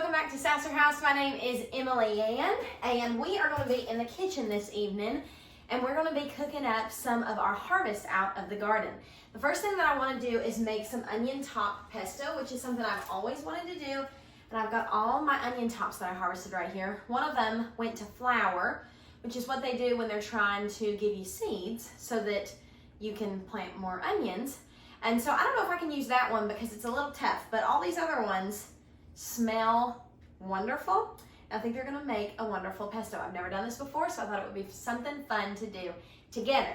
welcome back to Sasser House. My name is Emily Ann, and we are going to be in the kitchen this evening, and we're going to be cooking up some of our harvest out of the garden. The first thing that I want to do is make some onion top pesto, which is something I've always wanted to do, and I've got all my onion tops that I harvested right here. One of them went to flower, which is what they do when they're trying to give you seeds so that you can plant more onions. And so I don't know if I can use that one because it's a little tough, but all these other ones smell wonderful. I think they're gonna make a wonderful pesto. I've never done this before, so I thought it would be something fun to do together.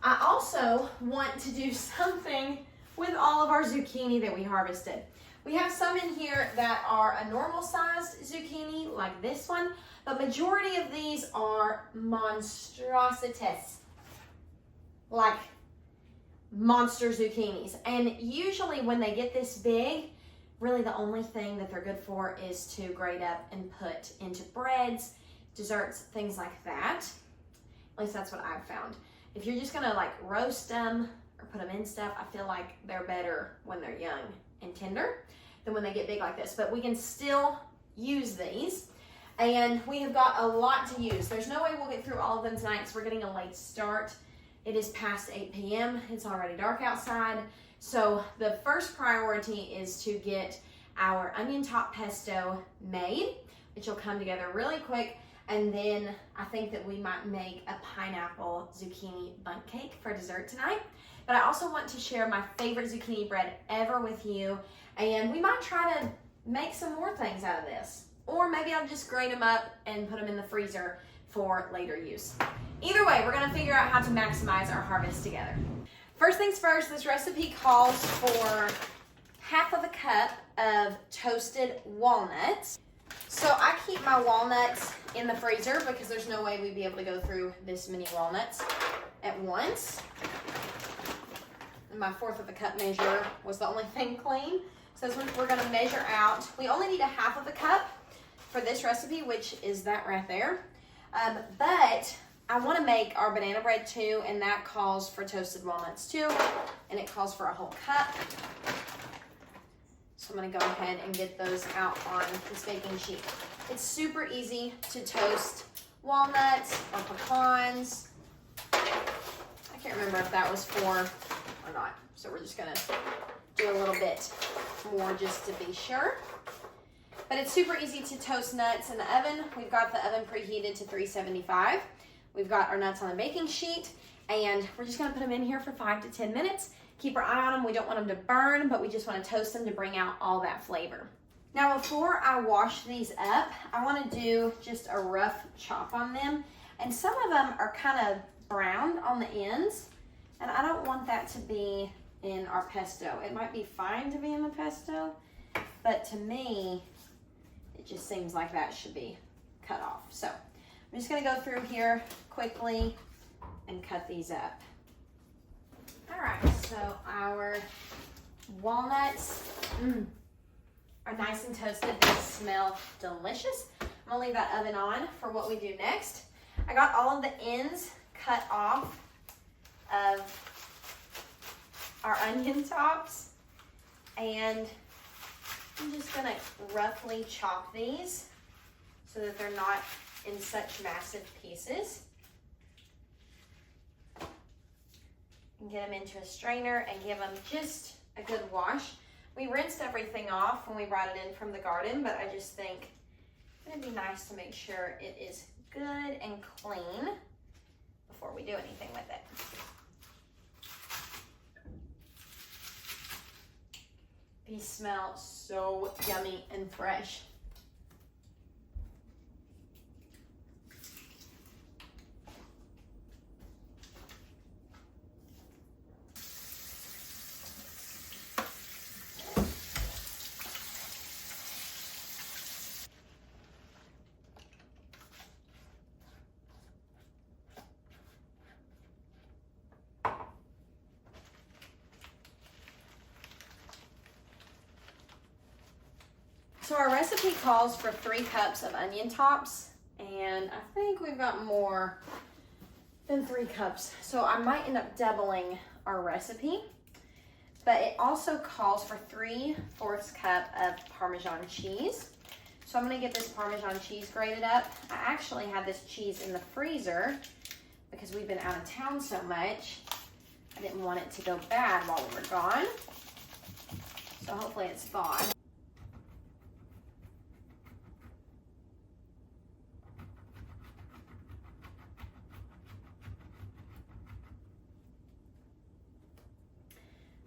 I also want to do something with all of our zucchini that we harvested. We have some in here that are a normal sized zucchini, like this one, but majority of these are monstrosities, like monster zucchinis. And usually when they get this big, really the only thing that they're good for is to grate up and put into breads, desserts, things like that. At least that's what I've found. If you're just gonna like roast them or put them in stuff, I feel like they're better when they're young and tender than when they get big like this. But we can still use these, and we have got a lot to use. There's no way we'll get through all of them tonight, so we're getting a late start. It is past 8 p.m. It's already dark outside. So the first priority is to get our onion top pesto made, which will come together really quick. And then I think that we might make a pineapple zucchini bundt cake for dessert tonight. But I also want to share my favorite zucchini bread ever with you. And we might try to make some more things out of this. Or maybe I'll just grate them up and put them in the freezer for later use. Either way, we're gonna figure out how to maximize our harvest together. First things first, this recipe calls for half of a cup of toasted walnuts. So I keep my walnuts in the freezer because there's no way we'd be able to go through this many walnuts at once. And my 1/4 of a cup measure was the only thing clean. So this one we're gonna measure out. We only need a half of a cup for this recipe, which is that right there. But I want to make our banana bread too, and that calls for toasted walnuts too, and it calls for a whole cup. So I'm going to go ahead and get those out on this baking sheet. It's super easy to toast walnuts or pecans. I can't remember if that was 4 or not, so we're just going to do a little bit more just to be sure. But it's super easy to toast nuts in the oven. We've got the oven preheated to 375. We've got our nuts on a baking sheet, and we're just gonna put them in here for 5 to 10 minutes. Keep our eye on them. We don't want them to burn, but we just wanna toast them to bring out all that flavor. Now, before I wash these up, I wanna do just a rough chop on them. And some of them are kind of browned on the ends, and I don't want that to be in our pesto. It might be fine to be in the pesto, but to me, it just seems like that should be cut off. So I'm just gonna go through here quickly and cut these up. All right, so our walnuts are nice and toasted. They smell delicious. I'm gonna leave that oven on for what we do next. I got all of the ends cut off of our onion tops, and I'm just gonna roughly chop these so that they're not in such massive pieces. And get them into a strainer and give them just a good wash. We rinsed everything off when we brought it in from the garden, but I just think it'd be nice to make sure it is good and clean before we do anything with it. These smell so yummy and fresh. So our recipe calls for 3 cups of onion tops, and I think we've got more than 3 cups. So I might end up doubling our recipe, but it also calls for 3/4 cup of Parmesan cheese. So I'm gonna get this Parmesan cheese grated up. I actually had this cheese in the freezer because we've been out of town so much. I didn't want it to go bad while we were gone. So hopefully it's thawed.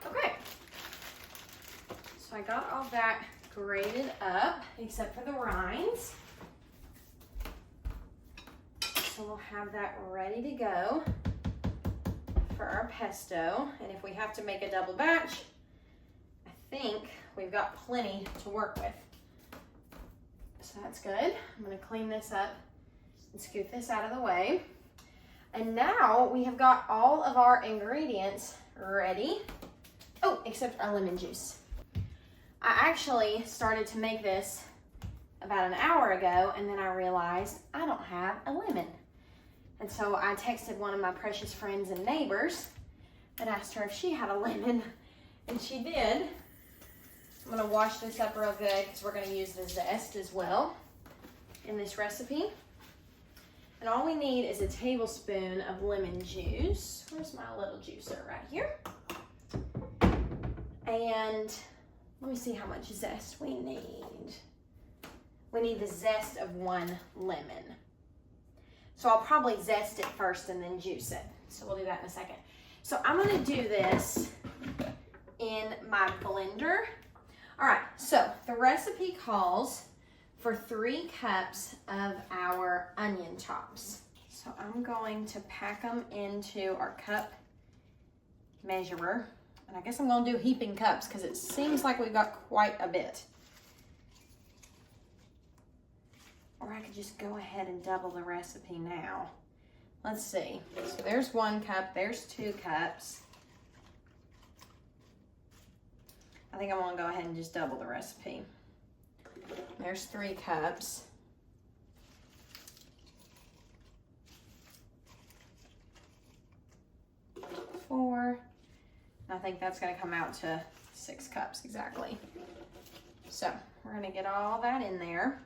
Okay. So I got all that grated up except for the rinds. So we'll have that ready to go for our pesto. And if we have to make a double batch, I think we've got plenty to work with. So that's good. I'm gonna clean this up and scoop this out of the way. And now we have got all of our ingredients ready. Oh, except our lemon juice. I actually started to make this about an hour ago, and then I realized I don't have a lemon. And so I texted one of my precious friends and neighbors and asked her if she had a lemon, and she did. I'm gonna wash this up real good because we're gonna use the zest as well in this recipe. And all we need is a tablespoon of lemon juice. Where's my little juicer? Right here. And let me see how much zest we need. We need the zest of 1 lemon. So I'll probably zest it first and then juice it. So we'll do that in a second. So I'm gonna do this in my blender. All right, so the recipe calls for 3 cups of our onion chops. So I'm going to pack them into our cup measurer. And I guess I'm gonna do heaping cups because it seems like we've got quite a bit. Or I could just go ahead and double the recipe now. Let's see. So there's 1 cup, there's 2 cups. I think I'm gonna go ahead and just double the recipe. There's 3 cups. Four. I think that's gonna come out to 6 cups exactly. So we're gonna get all that in there.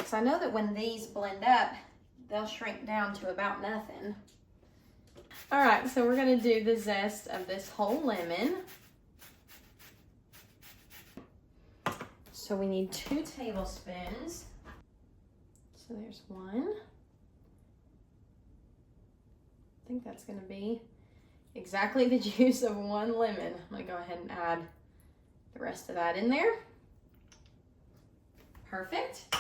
So I know that when these blend up, they'll shrink down to about nothing. All right, so we're gonna do the zest of this whole lemon. So we need 2 tablespoons. So there's 1. I think that's gonna be exactly the juice of 1 lemon. I'm gonna go ahead and add the rest of that in there. Perfect.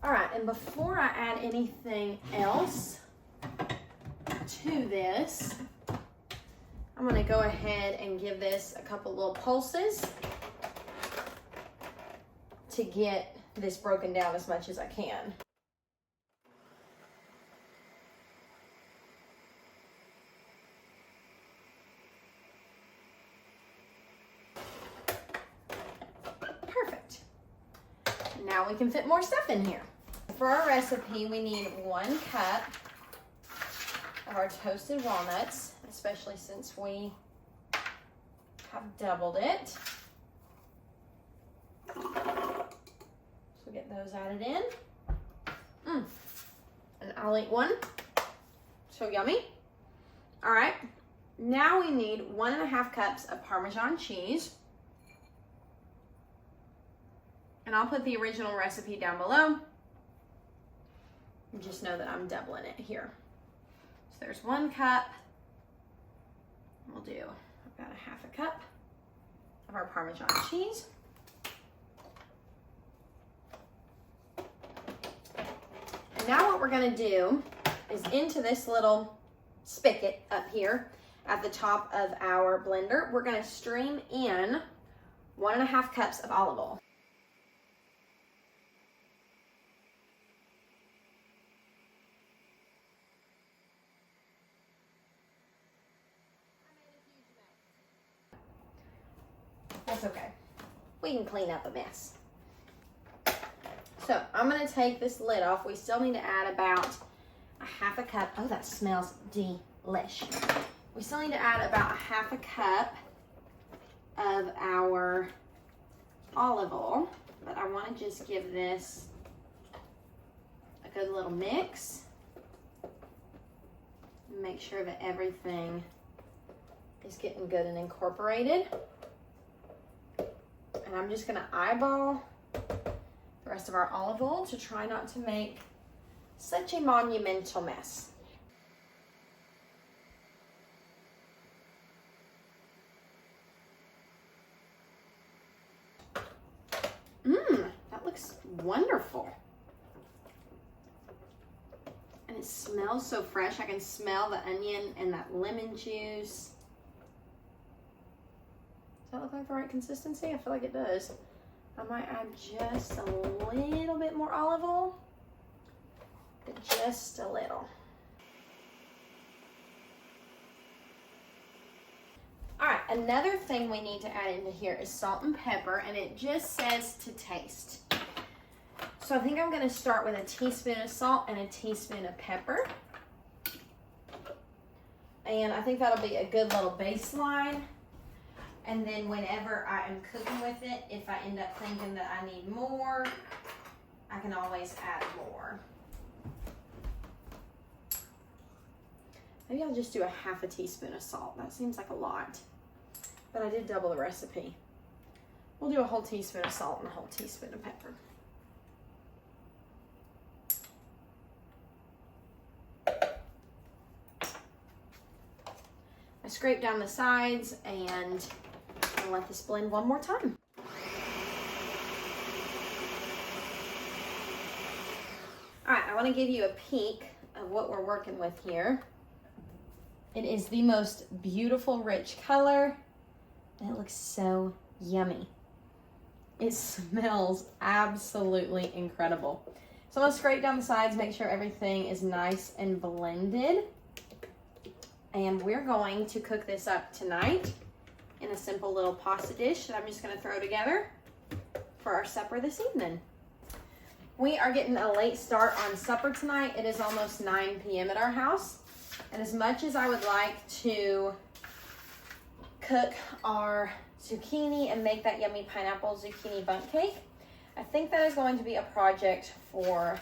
All right, and before I add anything else to this, I'm gonna go ahead and give this a couple little pulses to get this broken down as much as I can. Perfect. Now we can fit more stuff in here. For our recipe, we need 1 cup of our toasted walnuts, especially since we have doubled it. So we'll get those added in. And I'll eat 1. So yummy. All right, now we need 1.5 cups of Parmesan cheese. And I'll put the original recipe down below. Just know that I'm doubling it here. So there's 1 cup. We'll do about 1/2 cup of our Parmesan cheese. And now what we're gonna do is into this little spigot up here at the top of our blender, we're gonna stream in 1.5 cups of olive oil. That's okay. We can clean up a mess. So I'm gonna take this lid off. We still need to add about 1/2 cup. Oh, that smells delish. We still need to add about 1/2 cup of our olive oil. but I want to just give this a good little mix. Make sure that everything is getting good and incorporated. And I'm just gonna eyeball the rest of our olive oil to try not to make such a monumental mess. That looks wonderful. And it smells so fresh. I can smell the onion and that lemon juice. Does that look like the right consistency? I feel like it does. I might add just a little bit more olive oil, but just a little. All right, another thing we need to add into here is salt and pepper, and it just says to taste. So I think I'm gonna start with a teaspoon of salt and a teaspoon of pepper. And I think that'll be a good little baseline. And then whenever I am cooking with it, if I end up thinking that I need more, I can always add more. Maybe I'll just do a half a teaspoon of salt. That seems like a lot, but I did double the recipe. We'll do a whole teaspoon of salt and a whole teaspoon of pepper. I scrape down the sides and I'll let this blend one more time. All right, I want to give you a peek of what we're working with here. It is the most beautiful, rich color, and it looks so yummy. It smells absolutely incredible. So I'm gonna scrape down the sides, make sure everything is nice and blended. And we're going to cook this up tonight in a simple little pasta dish that I'm just gonna throw together for our supper this evening. We are getting a late start on supper tonight. It is almost 9 p.m. at our house. And as much as I would like to cook our zucchini and make that yummy pineapple zucchini bundt cake, I think that is going to be a project for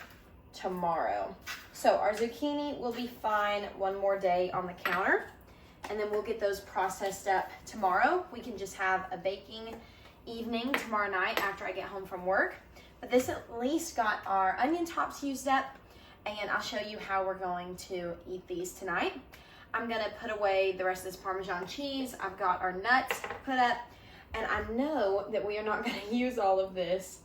tomorrow. So our zucchini will be fine one more day on the counter, and then we'll get those processed up tomorrow. We can just have a baking evening tomorrow night after I get home from work. But this at least got our onion tops used up, and I'll show you how we're going to eat these tonight. I'm gonna put away the rest of this Parmesan cheese. I've got our nuts put up, and I know that we are not gonna use all of this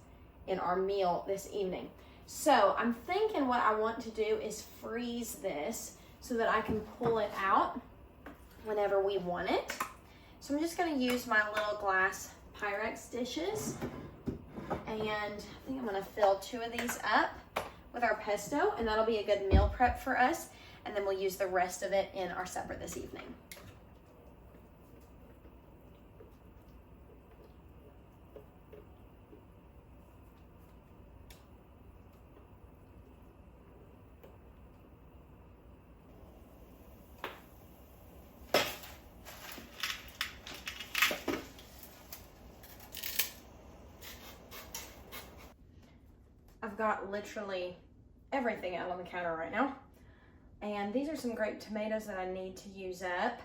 in our meal this evening. So I'm thinking what I want to do is freeze this so that I can pull it out whenever we want it. So I'm just gonna use my little glass Pyrex dishes, and I think I'm gonna fill 2 of these up with our pesto, and that'll be a good meal prep for us, and then we'll use the rest of it in our supper this evening. I've got literally everything out on the counter right now. And these are some grape tomatoes that I need to use up.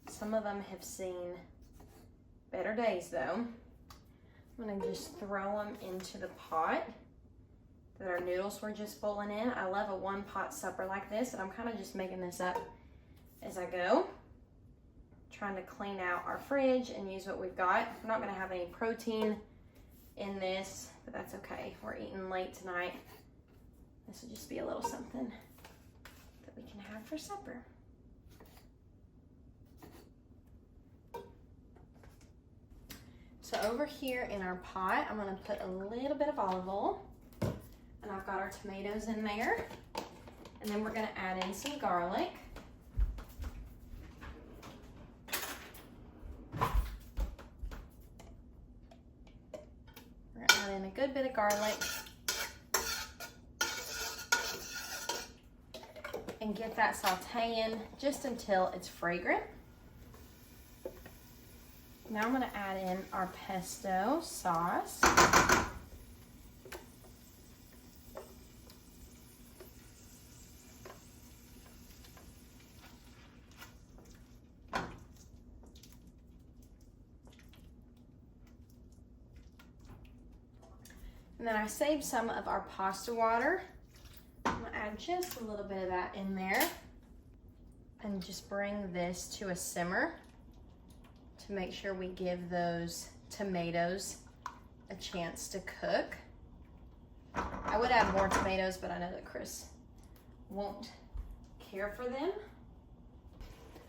Some of them have seen better days though. I'm gonna just throw them into the pot that our noodles were just boiling in. I love a one pot supper like this, and I'm kind of just making this up as I go. Trying to clean out our fridge and use what we've got. I'm not gonna have any protein in this, but that's okay. We're eating late tonight. This will just be a little something that we can have for supper. So over here in our pot, I'm gonna put a little bit of olive oil, and I've got our tomatoes in there. And then we're gonna add in some garlic. We're gonna add in a good bit of garlic. And get that sauteing just until it's fragrant. Now I'm gonna add in our pesto sauce. And then I saved some of our pasta water. I'm gonna add just a little bit of that in there and just bring this to a simmer to make sure we give those tomatoes a chance to cook. I would add more tomatoes, but I know that Chris won't care for them.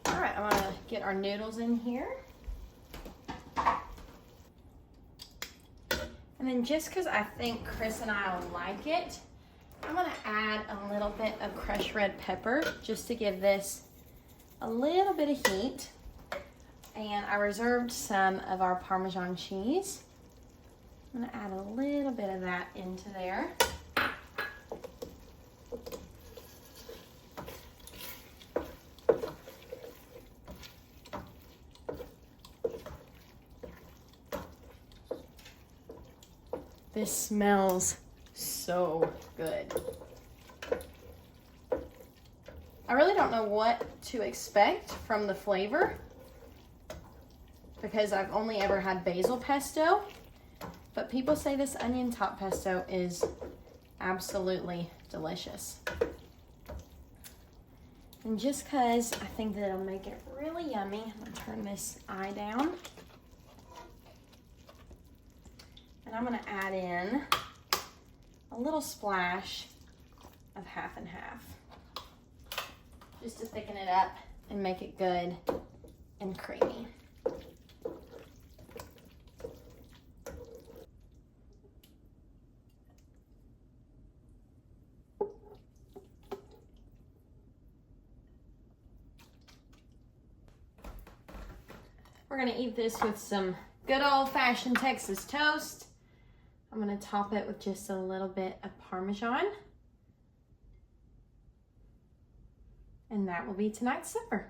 All right, I'm gonna get our noodles in here. And then just because I think Chris and I will like it, I'm gonna add a little bit of crushed red pepper just to give this a little bit of heat. And I reserved some of our Parmesan cheese. I'm gonna add a little bit of that into there. This smells so good. I really don't know what to expect from the flavor because I've only ever had basil pesto, but people say this onion top pesto is absolutely delicious. And just because I think that it'll make it really yummy, I'm gonna turn this eye down. And I'm gonna add in a little splash of half and half, just to thicken it up and make it good and creamy. We're gonna eat this with some good old-fashioned Texas toast. I'm gonna top it with just a little bit of Parmesan. And that will be tonight's supper.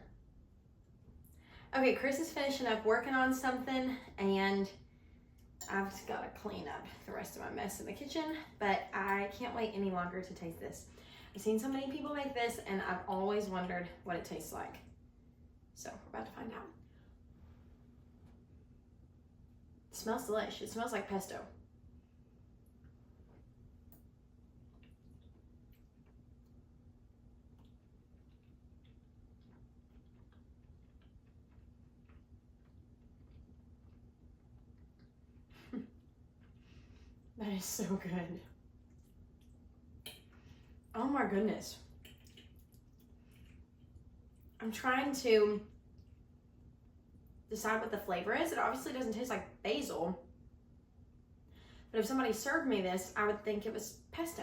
Okay, Chris is finishing up working on something and I've just gotta clean up the rest of my mess in the kitchen, but I can't wait any longer to taste this. I've seen so many people make this and I've always wondered what it tastes like. So we're about to find out. It smells delicious. It smells like pesto. That is so good. Oh my goodness. I'm trying to decide what the flavor is. It obviously doesn't taste like basil. But if somebody served me this, I would think it was pesto.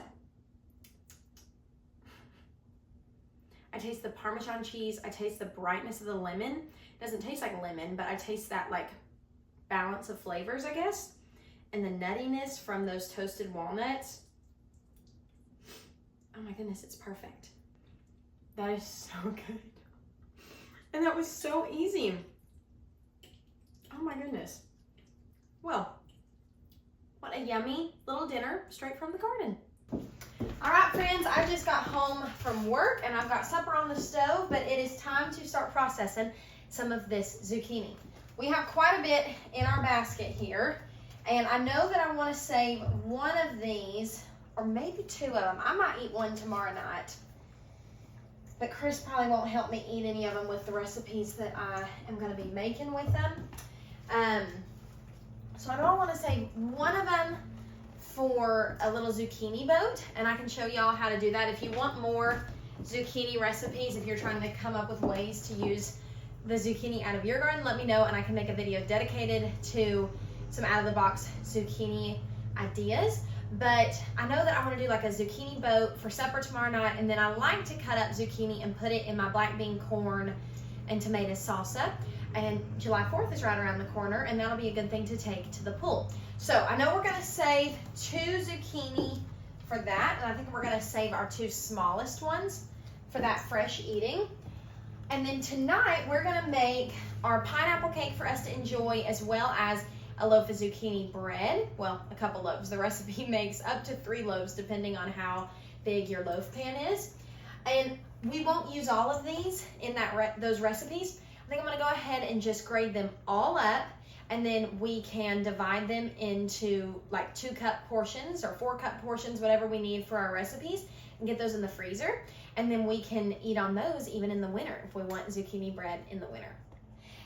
I taste the Parmesan cheese. I taste the brightness of the lemon. It doesn't taste like lemon, but I taste that like balance of flavors, I guess. And the nuttiness from those toasted walnuts. Oh my goodness, it's perfect. That is so good. And that was so easy. Oh my goodness. Well, what a yummy little dinner straight from the garden. All right, friends, I just got home from work and I've got supper on the stove, but it is time to start processing some of this zucchini. We have quite a bit in our basket here. And I know that I want to save one of these, or maybe two of them. I might eat one tomorrow night. But Chris probably won't help me eat any of them with the recipes that I am going to be making with them. So I know I want to save one of them for a little zucchini boat. And I can show y'all how to do that. If you want more zucchini recipes, if you're trying to come up with ways to use the zucchini out of your garden, let me know and I can make a video dedicated to some out-of-the-box zucchini ideas. But I know that I want to do like a zucchini boat for supper tomorrow night, and then I like to cut up zucchini and put it in my black bean corn and tomato salsa. And July 4th is right around the corner, and that'll be a good thing to take to the pool. So I know we're going to save 2 zucchini for that, and I think we're going to save our 2 smallest ones for that fresh eating. And then tonight we're gonna make our pineapple cake for us to enjoy, as well as a loaf of zucchini bread. Well, a couple loaves. The recipe makes up to 3 loaves depending on how big your loaf pan is. And we won't use all of these in those recipes. I think I'm gonna go ahead and just grade them all up, and then we can divide them into like 2-cup portions or 4-cup portions, whatever we need for our recipes, and get those in the freezer. And then we can eat on those even in the winter if we want zucchini bread in the winter.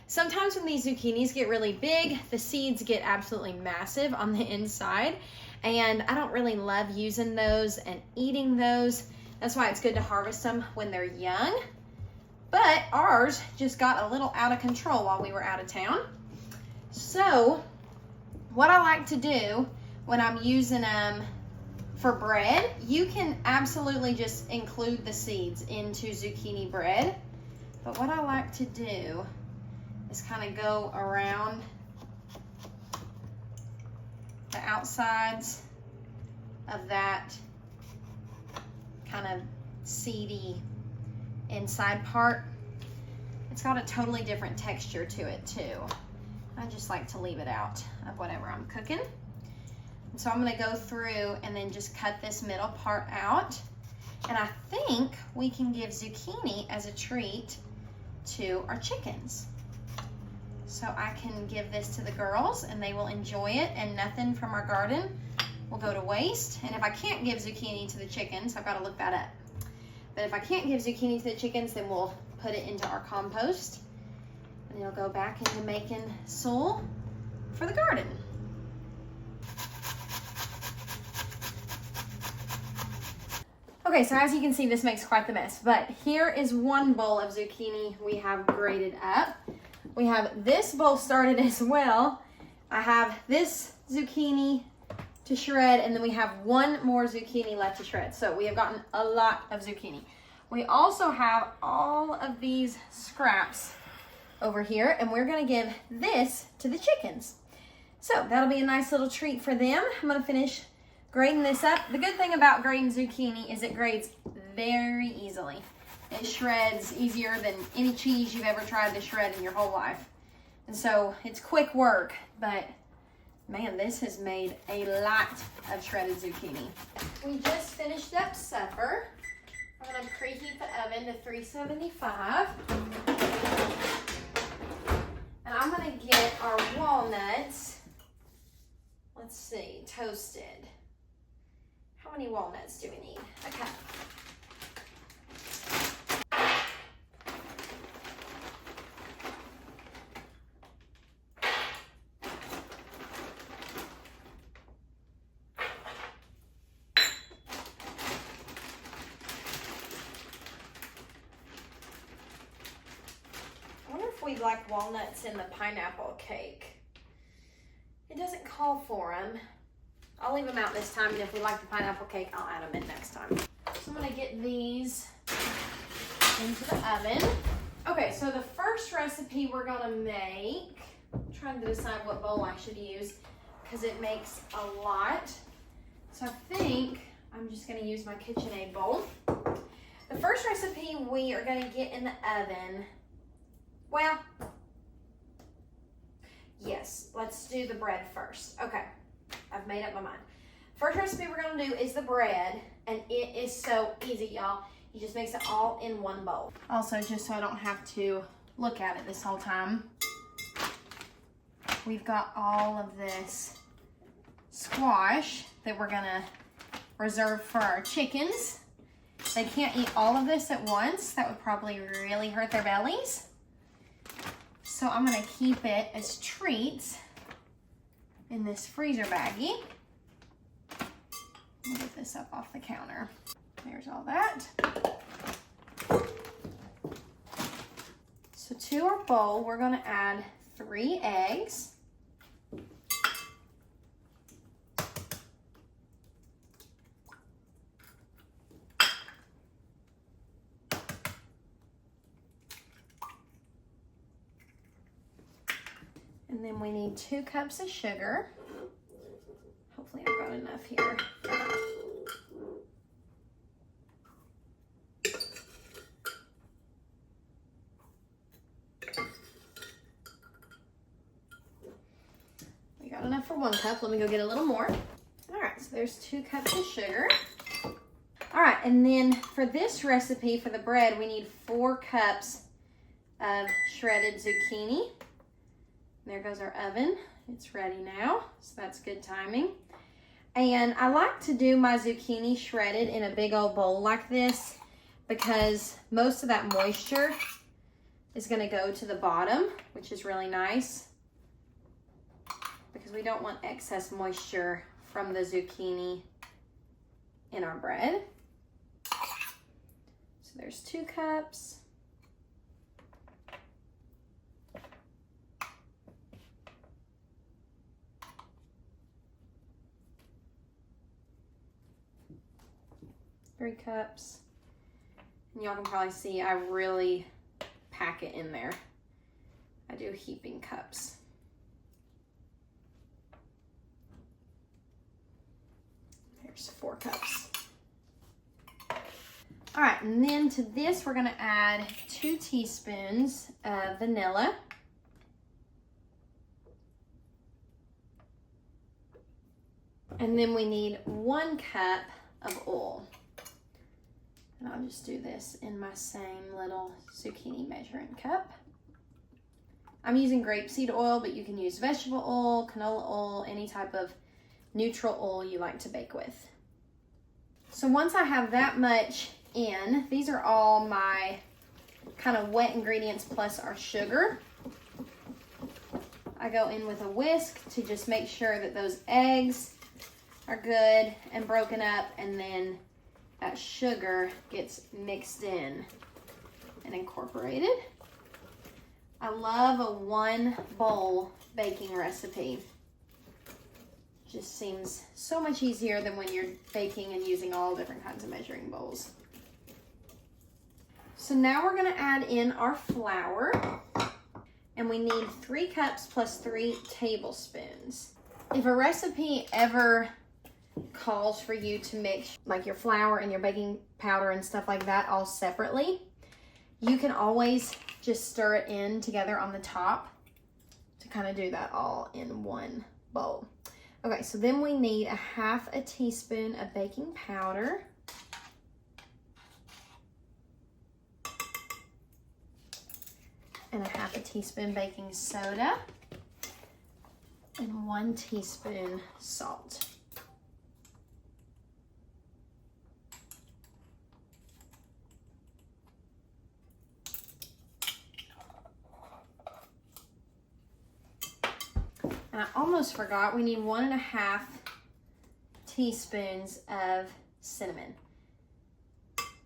Sometimes when these zucchinis get really big, the seeds get absolutely massive on the inside, and I don't really love using those and eating those. That's why it's good to harvest them when they're young. But ours just got a little out of control while we were out of town. So what I like to do when I'm using them for bread, you can absolutely just include the seeds into zucchini bread. But what I like to do is kind of go around the outsides of that kind of seedy inside part. It's got a totally different texture to it too. I just like to leave it out of whatever I'm cooking. And so I'm gonna go through and then just cut this middle part out. And I think we can give zucchini as a treat to our chickens. So I can give this to the girls and they will enjoy it, and nothing from our garden will go to waste. And if I can't give zucchini to the chickens, I've got to look that up. But if I can't give zucchini to the chickens, then we'll put it into our compost and it'll go back into making soil for the garden. Okay, so as you can see, this makes quite the mess, but here is one bowl of zucchini we have grated up. We have this bowl started as well. I have this zucchini to shred, and then we have one more zucchini left to shred. So we have gotten a lot of zucchini. We also have all of these scraps over here, and we're gonna give this to the chickens. So that'll be a nice little treat for them. I'm gonna finish grading this up. The good thing about grating zucchini is it grades very easily. It shreds easier than any cheese you've ever tried to shred in your whole life. And so it's quick work, but man, this has made a lot of shredded zucchini. We just finished up supper. I'm gonna preheat the oven to 375. And I'm gonna get our walnuts, let's see, toasted. How many walnuts do we need? A cup. We'd like walnuts in the pineapple cake. It doesn't call for them. I'll leave them out this time, and if we like the pineapple cake, I'll add them in next time. So I'm gonna get these into the oven. Okay, so the first recipe we're gonna make, I'm trying to decide what bowl I should use because it makes a lot. So I think I'm just gonna use my KitchenAid bowl. The first recipe we are gonna get in the oven, well, yes, let's do the bread first. Okay, I've made up my mind. First recipe we're gonna do is the bread, and it is so easy, y'all. You just mix it all in one bowl. Also, just so I don't have to look at it this whole time, we've got all of this squash that we're gonna reserve for our chickens. They can't eat all of this at once. That would probably really hurt their bellies. So I'm gonna keep it as treats in this freezer baggie. Let me get this up off the counter. There's all that. So to our bowl, we're gonna add 3 eggs. And then we need 2 cups of sugar. Hopefully I've got enough here. for 1 cup. Let me go get a little more. All right, so there's 2 cups of sugar. All right, and then for this recipe for the bread, we need 4 cups of shredded zucchini. There goes our oven. It's ready now, so that's good timing. And I like to do my zucchini shredded in a big old bowl like this because most of that moisture is going to go to the bottom, which is really nice because we don't want excess moisture from the zucchini in our bread. So there's 2 cups. Three cups. And y'all can probably see I really pack it in there. I do heaping cups. There's 4 cups. All right, and then to this we're gonna add 2 teaspoons of vanilla. And then we need 1 cup of oil. And I'll just do this in my same little zucchini measuring cup. I'm using grapeseed oil, but you can use vegetable oil, canola oil, any type of neutral oil you like to bake with. So once I have that much in, these are all my kind of wet ingredients plus our sugar. I go in with a whisk to just make sure that those eggs are good and broken up, and then that sugar gets mixed in and incorporated. I love a 1 bowl baking recipe. Just seems so much easier than when you're baking and using all different kinds of measuring bowls. So now we're gonna add in our flour, and we need 3 cups plus 3 tablespoons. If a recipe ever calls for you to mix like your flour and your baking powder and stuff like that all separately, you can always just stir it in together on the top to kind of do that all in 1 bowl. Okay, so then we need 1/2 teaspoon of baking powder. And 1/2 teaspoon baking soda. And 1 teaspoon salt. And I almost forgot, we need 1.5 teaspoons of cinnamon.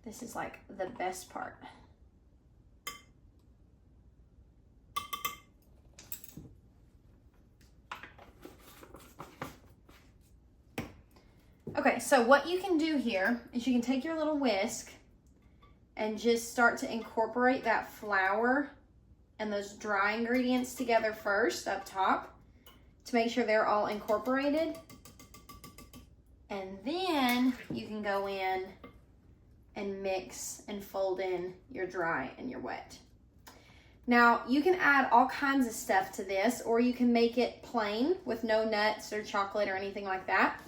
This is like the best part. Okay, so what you can do here is you can take your little whisk and just start to incorporate that flour and those dry ingredients together first up top to make sure they're all incorporated. And then you can go in and mix and fold in your dry and your wet. Now, you can add all kinds of stuff to this, or you can make it plain with no nuts or chocolate or anything like that.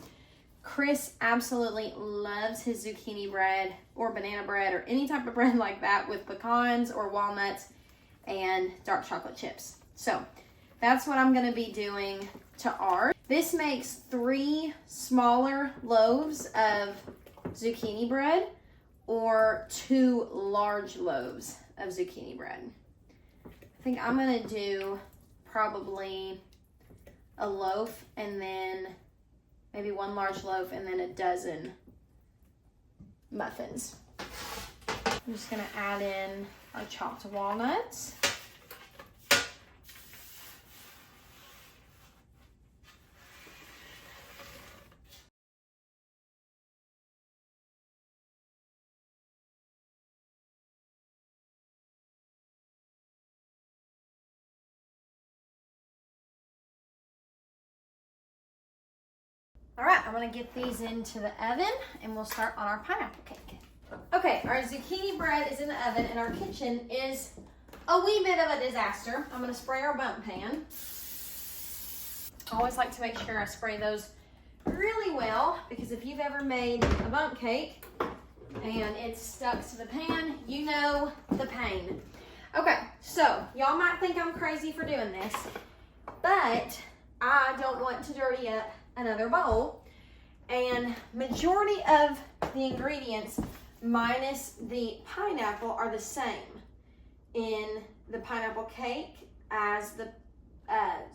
Chris absolutely loves his zucchini bread or banana bread or any type of bread like that with pecans or walnuts and dark chocolate chips. So that's what I'm going to be doing to ours. This makes 3 smaller loaves of zucchini bread or 2 large loaves of zucchini bread. I think I'm going to do probably a loaf and then maybe 1 large loaf and then a dozen muffins. I'm just going to add in our chopped walnuts. All right, I'm gonna get these into the oven and we'll start on our pineapple cake. Okay, our zucchini bread is in the oven and our kitchen is a wee bit of a disaster. I'm gonna spray our Bunt pan. I always like to make sure I spray those really well, because if you've ever made a bundt cake and it's stuck to the pan, you know the pain. Okay, so y'all might think I'm crazy for doing this, but I don't want to dirty up another bowl. And majority of the ingredients minus the pineapple are the same in the pineapple cake as the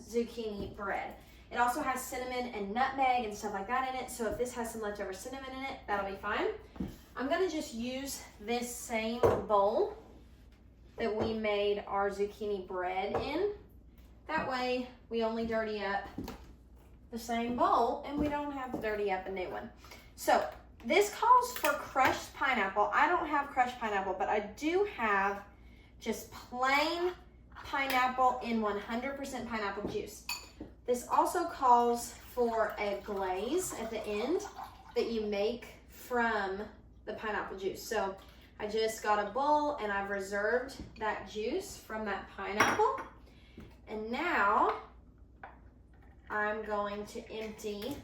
zucchini bread. It also has cinnamon and nutmeg and stuff like that in it, so if this has some leftover cinnamon in it, that'll be fine. I'm gonna just use this same bowl that we made our zucchini bread in. That way we only dirty up the same bowl and we don't have to dirty up a new one. So this calls for crushed pineapple. I don't have crushed pineapple, but I do have just plain pineapple in 100% pineapple juice. This also calls for a glaze at the end that you make from the pineapple juice. So I just got a bowl and I've reserved that juice from that pineapple. And now I'm going to empty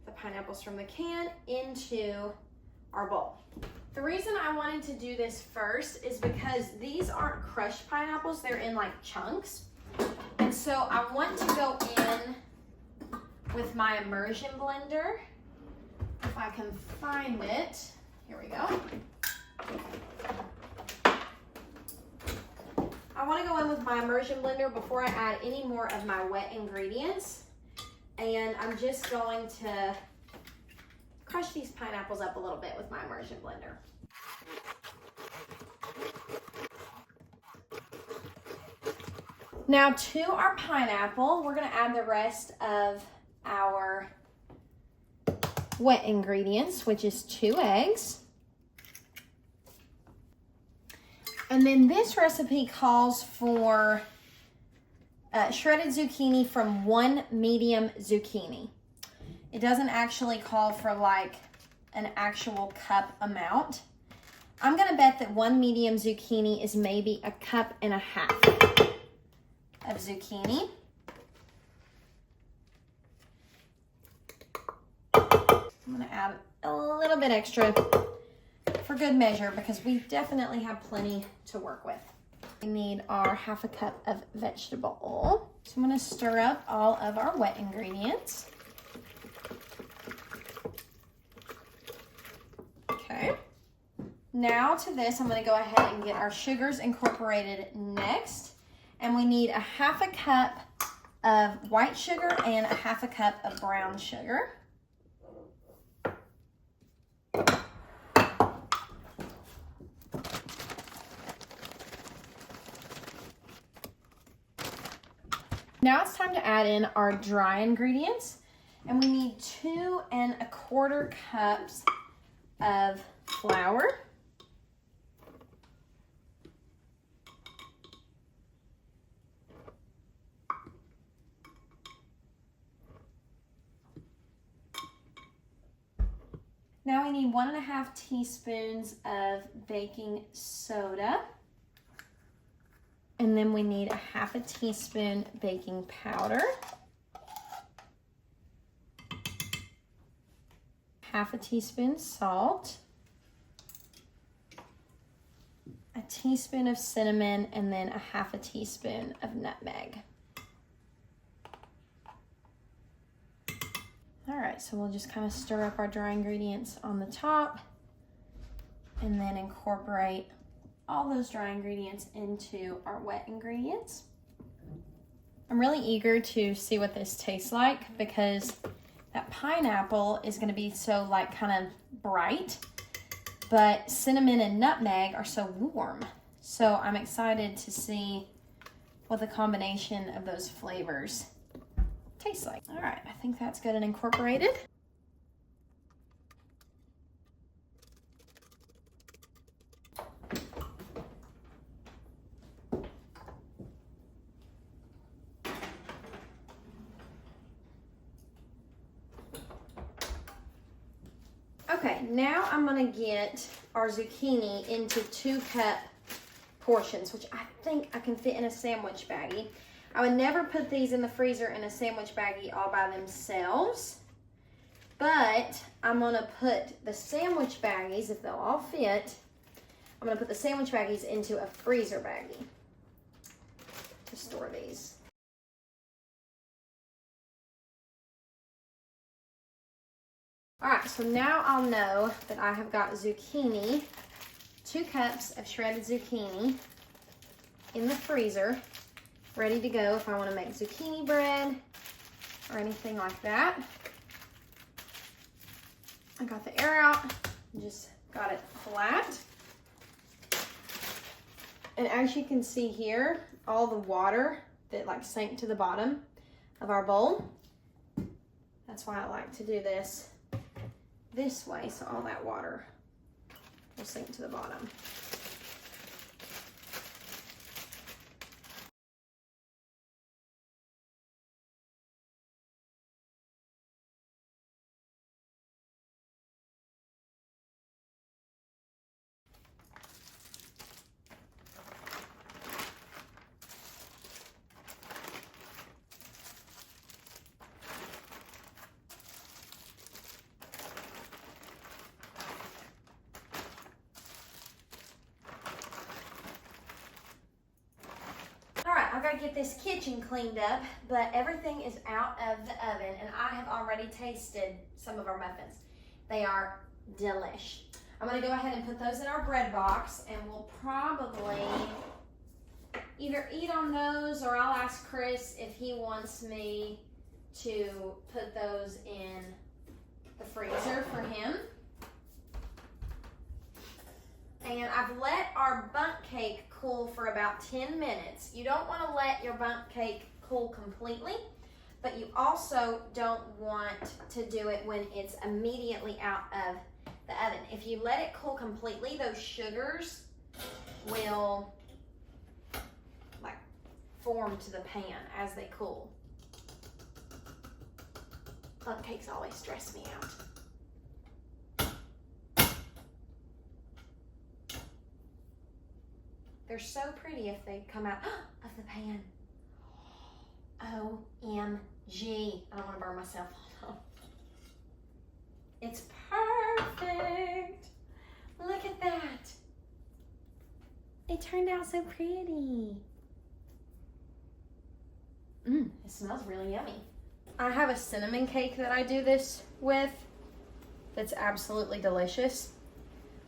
the pineapples from the can into our bowl. The reason I wanted to do this first is because these aren't crushed pineapples, they're in like chunks. And so I want to go in with my immersion blender. If I can find it, here we go. I want to go in with my immersion blender before I add any more of my wet ingredients. And I'm just going to crush these pineapples up a little bit with my immersion blender. Now to our pineapple, we're going to add the rest of our wet ingredients, which is 2 eggs. And then this recipe calls for shredded zucchini from 1 medium zucchini. It doesn't actually call for like an actual cup amount. I'm gonna bet that 1 medium zucchini is maybe 1.5 cups of zucchini. I'm gonna add a little bit extra for good measure because we definitely have plenty to work with. We need our 1/2 cup of vegetable oil. So I'm gonna stir up all of our wet ingredients. Okay. Now to this, I'm gonna go ahead and get our sugars incorporated next. And we need 1/2 cup of white sugar and 1/2 cup of brown sugar. Now it's time to add in our dry ingredients, and we need 2 1/4 cups of flour. Now we need 1.5 teaspoons of baking soda. And then we need 1/2 teaspoon baking powder. 1/2 teaspoon salt. 1 teaspoon of cinnamon, and then 1/2 teaspoon of nutmeg. All right, so we'll just kind of stir up our dry ingredients on the top and then incorporate all those dry ingredients into our wet ingredients. I'm really eager to see what this tastes like because that pineapple is going to be so like kind of bright, but cinnamon and nutmeg are so warm. So I'm excited to see what the combination of those flavors tastes like. All right, I think that's good and incorporated. Okay, now I'm gonna get our zucchini into 2 cup portions, which I think I can fit in a sandwich baggie. I would never put these in the freezer in a sandwich baggie all by themselves, but I'm gonna put the sandwich baggies, if they'll all fit, I'm gonna put the sandwich baggies into a freezer baggie to store these. All right, so now I'll know that I have got zucchini, 2 cups of shredded zucchini in the freezer, ready to go if I want to make zucchini bread or anything like that. I got the air out, just got it flat. And as you can see here, all the water that like sank to the bottom of our bowl. That's why I like to do this way, so all that water will sink to the bottom. I've got to get this kitchen cleaned up, but everything is out of the oven, and I have already tasted some of our muffins. They are delish. I'm going to go ahead and put those in our bread box, and we'll probably either eat on those, or I'll ask Chris if he wants me to put those in the freezer for him. And I've let our bundt cake cool for about 10 minutes. You don't want to let your bundt cake cool completely, but you also don't want to do it when it's immediately out of the oven. If you let it cool completely, those sugars will like form to the pan as they cool. Bundt cakes always stress me out. They're so pretty if they come out of the pan. OMG. I don't want to burn myself. It's perfect. Look at that. It turned out so pretty. It smells really yummy. I have a cinnamon cake that I do this with that's absolutely delicious,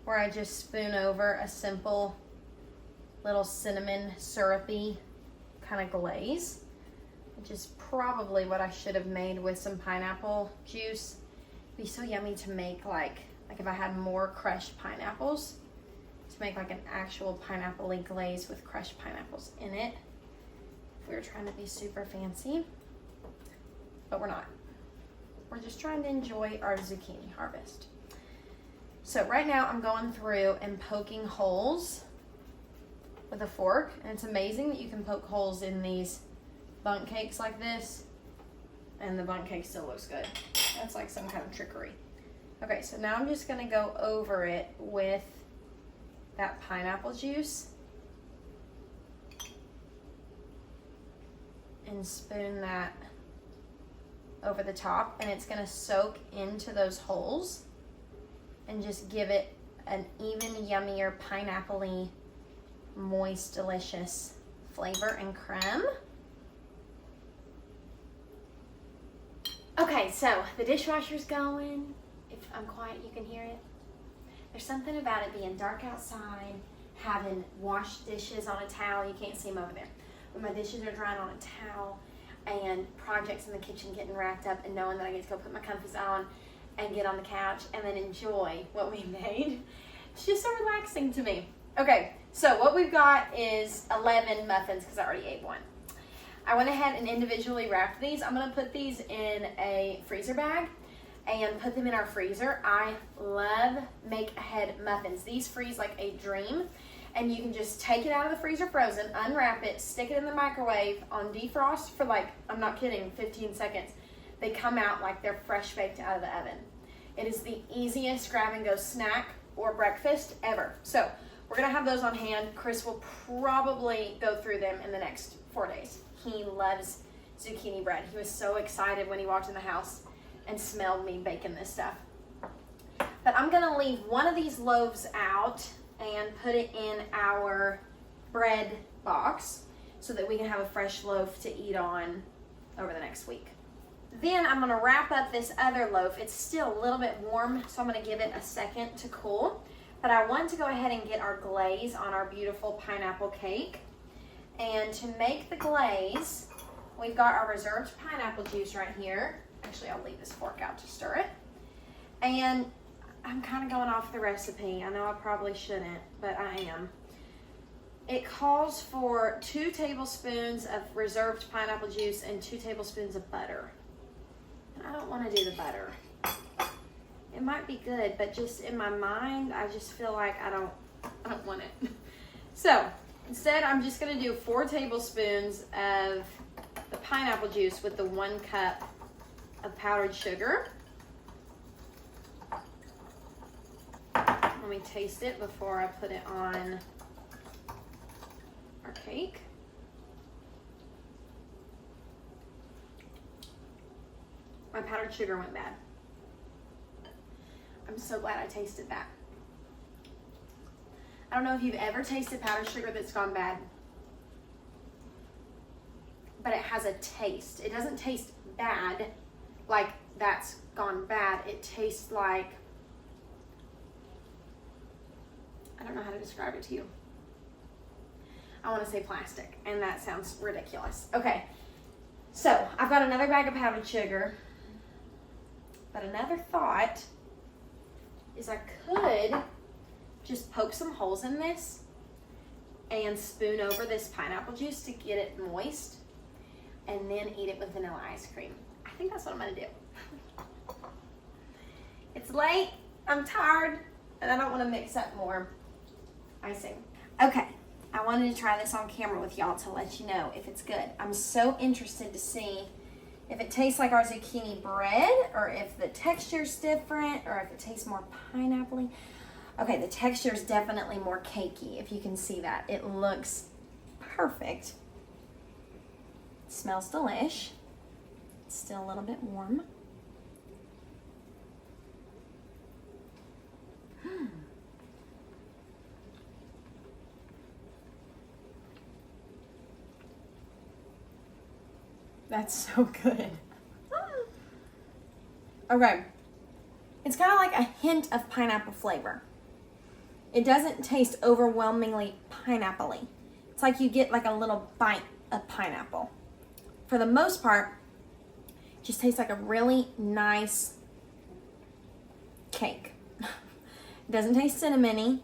where I just spoon over a simple little cinnamon syrupy kind of glaze, which is probably what I should have made with some pineapple juice. It'd be so yummy to make like if I had more crushed pineapples, to make like an actual pineapple-y glaze with crushed pineapples in it. If we were trying to be super fancy, but we're not. We're just trying to enjoy our zucchini harvest. So right now I'm going through and poking holes with a fork, and it's amazing that you can poke holes in these bundt cakes like this, and the bundt cake still looks good. That's like some kind of trickery. Okay, so now I'm just gonna go over it with that pineapple juice and spoon that over the top, and it's gonna soak into those holes and just give it an even yummier pineapple-y, moist, delicious flavor and creme. Okay, so the dishwasher's going. If I'm quiet, you can hear it. There's something about it being dark outside, having washed dishes on a towel. You can't see them over there, but my dishes are drying on a towel, and projects in the kitchen getting wrapped up, and knowing that I get to go put my comfies on and get on the couch and then enjoy what we made. It's just so relaxing to me. Okay, so what we've got is 11 muffins because I already ate one. I went ahead and individually wrapped these. I'm gonna put these in a freezer bag and put them in our freezer. I love make ahead muffins. These freeze like a dream, and you can just take it out of the freezer frozen, unwrap it, stick it in the microwave on defrost for like, I'm not kidding, 15 seconds. They come out like they're fresh baked out of the oven. It is the easiest grab and go snack or breakfast ever. So we're gonna have those on hand. Chris will probably go through them in the next 4 days. He loves zucchini bread. He was so excited when he walked in the house and smelled me baking this stuff. But I'm gonna leave one of these loaves out and put it in our bread box so that we can have a fresh loaf to eat on over the next week. Then I'm gonna wrap up this other loaf. It's still a little bit warm, so I'm gonna give it a second to cool. But I want to go ahead and get our glaze on our beautiful pineapple cake. And to make the glaze, we've got our reserved pineapple juice right here. Actually, I'll leave this fork out to stir it. And I'm kind of going off the recipe. I know I probably shouldn't, but I am. It calls for 2 tablespoons of reserved pineapple juice and 2 tablespoons of butter. And I don't want to do the butter. It might be good, but just in my mind, I just feel like I don't want it. So instead, I'm just going to do 4 tablespoons of the pineapple juice with the 1 cup of powdered sugar. Let me taste it before I put it on our cake. My powdered sugar went bad. I'm so glad I tasted that. I don't know if you've ever tasted powdered sugar that's gone bad, but it has a taste. It doesn't taste bad like that's gone bad. It tastes like, I don't know how to describe it to you. I want to say plastic, and that sounds ridiculous. Okay, so I've got another bag of powdered sugar, but another thought is I could just poke some holes in this and spoon over this pineapple juice to get it moist, and then eat it with vanilla ice cream. I think that's what I'm gonna do. It's late, I'm tired, and I don't want to mix up more icing. Okay, I wanted to try this on camera with y'all to let you know if it's good. I'm so interested to see if it tastes like our zucchini bread, or if the texture's different, or if it tastes more pineapple-y. Okay, the texture is definitely more cakey, if you can see that. It looks perfect. It smells delish. It's still a little bit warm. That's so good. Okay. It's kind of like a hint of pineapple flavor. It doesn't taste overwhelmingly pineapple-y. It's like you get like a little bite of pineapple. For the most part, it just tastes like a really nice cake. It doesn't taste cinnamony.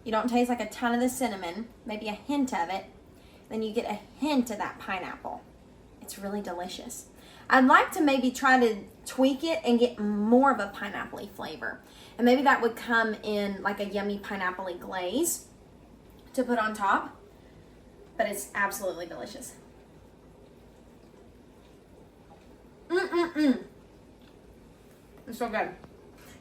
You don't taste like a ton of the cinnamon, maybe a hint of it. Then you get a hint of that pineapple. It's really delicious. I'd like to maybe try to tweak it and get more of a pineapple-y flavor. And maybe that would come in like a yummy pineapple-y glaze to put on top. But it's absolutely delicious. It's so good.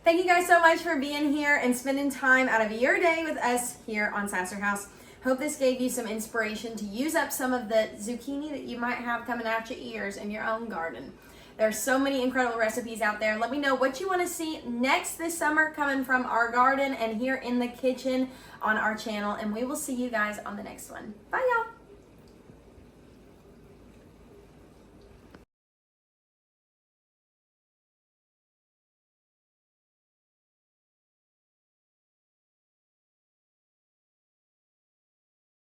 Thank you guys so much for being here and spending time out of your day with us here on Sasser House. Hope this gave you some inspiration to use up some of the zucchini that you might have coming out your ears in your own garden. There's so many incredible recipes out there. Let me know what you want to see next this summer coming from our garden and here in the kitchen on our channel. And we will see you guys on the next one. Bye, y'all.